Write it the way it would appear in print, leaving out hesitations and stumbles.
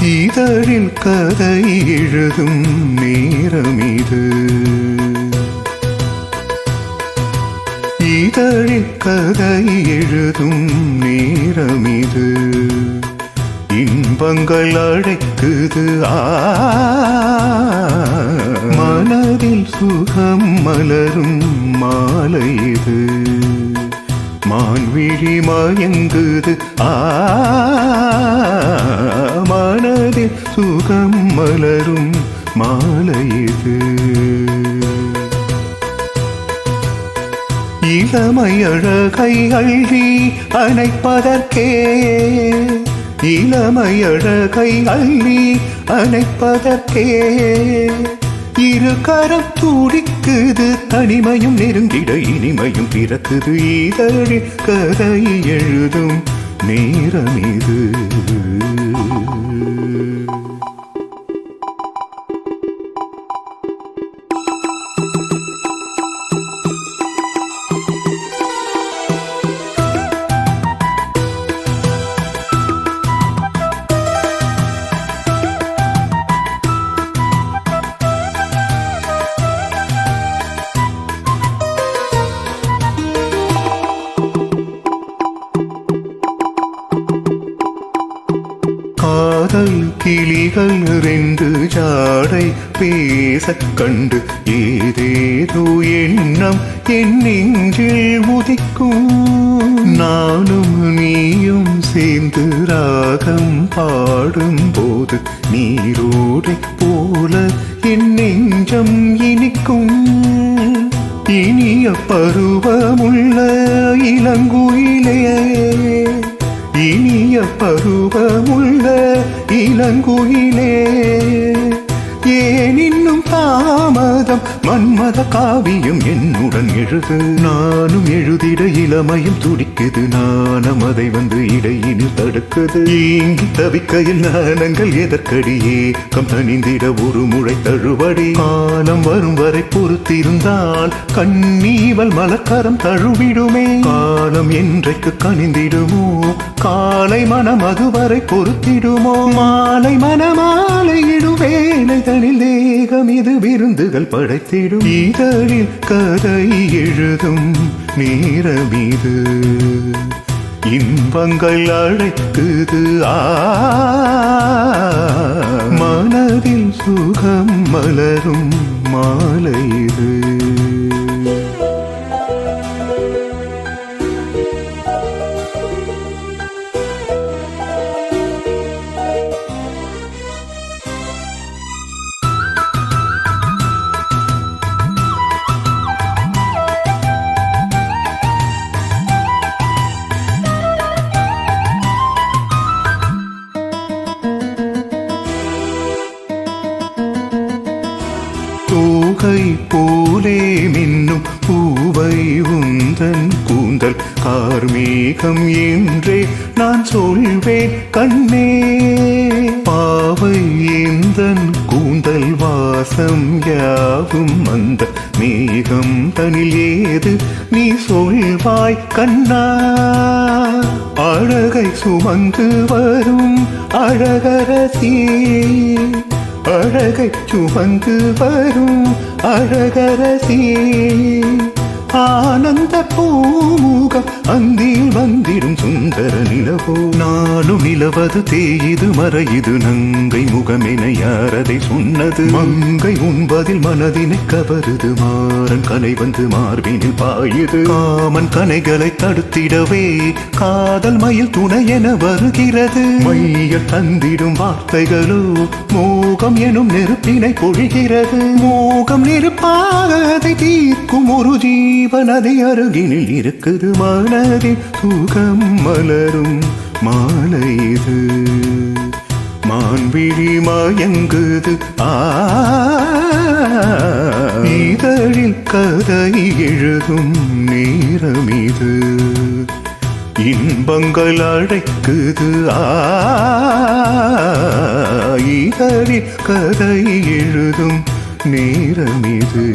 இதழில் கதை எழுதும் நேரம் இது. இதழில் கதை எழுதும் நேரம் இது. இன்பங்கள் அழைக்குது மனதில் சுகம் மலரும் மாலை இது. மான்விழி மயங்குது மனதில் சுகம் மலரும் மாலை இது. இளமை அழகை அள்ளி அணைப்பதற்கே, இளமை அழகை அள்ளி அணைப்பதற்கே இரு கரம் துடிக்குது. தனிமையும் நெருங்கிட இனிமையும் பிறக்குது. இதழில் கதை எழுதும் நேரம் இது. காதல் கிளிகள் ரெண்டு ஜாடை பேச கண்டு ஏதேதோ எண்ணம் என் நெஞ்சில் உதிக்கும். நானும் நீயும் சேர்ந்து ராகம் பாடும் போது நீரோடை போல என் நெஞ்சம் இனிக்கும். இனிய பருவமுள்ள இளங்குயிலே, இனிய பருவமுள்ள இளங்குயிலே, ஏன் இன்னும் தாமதம்? மன்மத காவியம் என்னுடன் எழுது. நானும் எழுதிட இளமையும் துடிக்குது. நானும் அதை வந்து இடையினில் தடுக்குது. இங்கி தவிக்கையில் நாணங்கள் எதற்கடி? ஏக்கம் தணிந்திட ஒரு முளை தழுவடி. காலம் வரும் வரை பொறுத்திருந்தால் கண்ணீவல் மலர்கரம் தழுவிடுமே. காலம் என்றைக்கு கனிந்திடுமோ? காலை மனம் அதுவரை பொறுத்திடுமோ? மாலை மனமாலை இடுவேலை தனில் தேகம் இது விருந்துகள் படைத்திடும். இதழில் கதை எழுதும் நேரம் இது. இன்பங்கள் அழைக்குது மனதில் சுகம் மலரும் மாலை இது. தூகை போலே மின்னும் பூவை உந்தன் கூந்தல் கார்மேகம் என்றே நான் சொல்வேன் கண்ணே. பாவை எந்தன் கூந்தல் வாசம் யாவும் அந்த மேகம் தனில் ஏது நீ சொல்வாய் கண்ணா. அழகை சுமந்து வரும் அழகரசி, அழகை சுமந்து வரும் அழகரசி, ஆனந்த பூமுகம் அந்தில் வந்திடும் சுந்தர நிலவோ. நானும் நிலவது தேயுது மறையுது நங்கை முகமென யாரதை சொன்னது? மங்கை உண்பதில் மனதினை கவருது. மாறன் கனை வந்து மார்பினில் பாயுது. காமன் கனைகளை தடுத்திடவே காதல் மயில் துணை என வருகிறது. மையல் தந்திடும் வார்த்தைகளோ மோகம் எனும் நெருப்பினை பொழிகிறது. மோகம் நெருப்பாக அதை தீர்க்கும் ஒரு ஜீவன் அதை அருகினில் இருக்குது. மனதில் சுகம் மலரும் மாலை இது மான்விழி மயங்குது இதழில் கதை எழுதும் நேரம் இது இன்பங்கள் அழைக்குது இதழில் கதை எழுதும் நேரம் இது